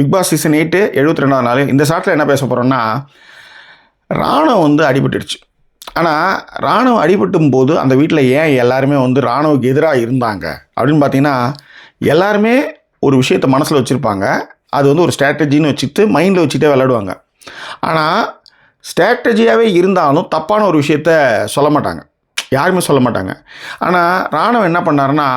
Big Boss season 8 72வது நாள். இந்த ஷாட்டில் என்ன பேச போகிறோன்னா, ராணுவம் வந்து அடிபட்டுடுச்சு. ஆனால் ராணுவம் அடிபட்டும் போது அந்த வீட்டில் ஏன் எல்லாருமே வந்து ராணுவுக்கு எதிராக இருந்தாங்க அப்படின்னு பார்த்தீங்கன்னா, எல்லாருமே ஒரு விஷயத்தை மனசில் வச்சுருப்பாங்க. அது வந்து ஒரு ஸ்ட்ராட்டஜின்னு வச்சுட்டு மைண்டில் வச்சுட்டே விளையாடுவாங்க. ஆனால் ஸ்ட்ராட்டஜியாகவே இருந்தாலும் தப்பான ஒரு விஷயத்த சொல்ல மாட்டாங்க, யாருமே சொல்ல மாட்டாங்க. ஆனால் ராணுவம் என்ன பண்ணாருன்னா,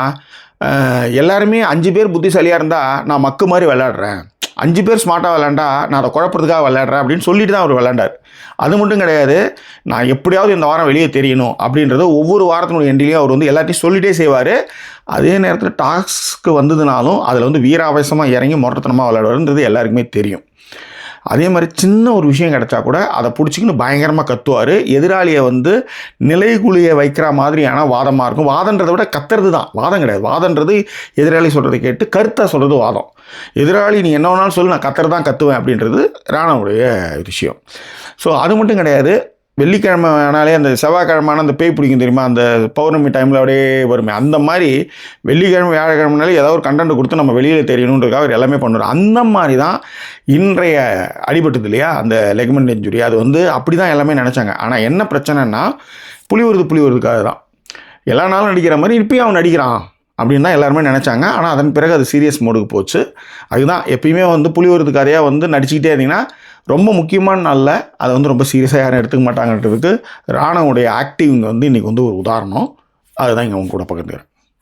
எல்லாருமே 5 பேர் புத்திசாலியாக இருந்தால் நான் மக்கு மாதிரி விளையாடுறேன், 5 பேர் ஸ்மார்ட்டாக விளையாண்டா நான் அதை குழப்பறதுக்காக விளையாடுறேன் அப்படின்னு சொல்லிட்டு தான் அவர் விளையாண்டார். அது மட்டும் கிடையாது, நான் எப்படியாவது இந்த வாரம் வெளியே தெரியணும் அப்படின்றத ஒவ்வொரு வாரத்தினுடைய எண்டிலையும் அவர் வந்து எல்லாத்தையும் சொல்லிகிட்டே செய்வார். அதே நேரத்தில் டாஸ்க்கு வந்ததுனாலும் அதில் வந்து வீராவேசமாக இறங்கி முரட்டத்தனமாக விளையாடுவாருன்றது எல்லாருக்குமே தெரியும். அதே மாதிரி சின்ன ஒரு விஷயம் கிடச்சா கூட அதை பிடிச்சிக்கின்னு பயங்கரமாக கத்துவார். எதிராளியை வந்து நிலைகுலிய வைக்கிற மாதிரியான வாதமாக இருக்கும். வாதன்றதை விட கத்துறது தான் வாதம் கிடையாது. வாதன்றது எதிராளி சொல்கிறத கேட்டு கருத்தாக சொல்கிறது வாதம். எதிராளி நீ என்ன வேணாலும் சொல்லி நான் கத்துறது தான் கத்துவேன் அப்படின்றது ராணுவுடைய விஷயம். ஸோ அது மட்டும் கிடையாது, வெள்ளிக்கிழமை ஆனாலே அந்த செவ்வாய்க்கிழமையான அந்த பேய் பிடிக்கும் தெரியுமா, அந்த பௌர்ணமி டைமில் அப்படியே வருமே, அந்த மாதிரி வெள்ளிக்கிழமை வியாழக்கிழமைனாலே ஏதாவது ஒரு கண்டென்ட் கொடுத்து நம்ம வெளியில் தெரியணுன்றதுக்காக அவர் எல்லாமே பண்ணுவார். அந்த மாதிரி தான் இன்றைய அடிபட்டது இல்லையா, அந்த லெக்மெண்ட் இன்ஜுரி, அது வந்து அப்படி தான் எல்லாமே நினச்சாங்க. ஆனால் என்ன பிரச்சனைன்னா, புலி வருதுக்காக தான் எல்லா நாளும் நடிக்கிற மாதிரி இப்பயும் அவன் நடிக்கிறான் அப்படின்னு தான் எல்லாருமே நினச்சாங்க. ஆனால் அதன் பிறகு அது சீரியஸ் மோடுக்கு போச்சு. அதுதான் எப்பயுமே வந்து புலி வருது கதையாக வந்து நடிச்சுக்கிட்டே இருந்தீங்கன்னா ரொம்ப முக்கியமான நாளில் அதை வந்து ரொம்ப சீரியஸாக யாரும் எடுத்துக்க மாட்டாங்கன்றதுக்கு ராணுவுடைய ஆக்டிவிங் வந்து இன்றைக்கி வந்து ஒரு உதாரணம். அதுதான் இங்கே உங்க கூட பகிர்ந்துக்கிறேன்.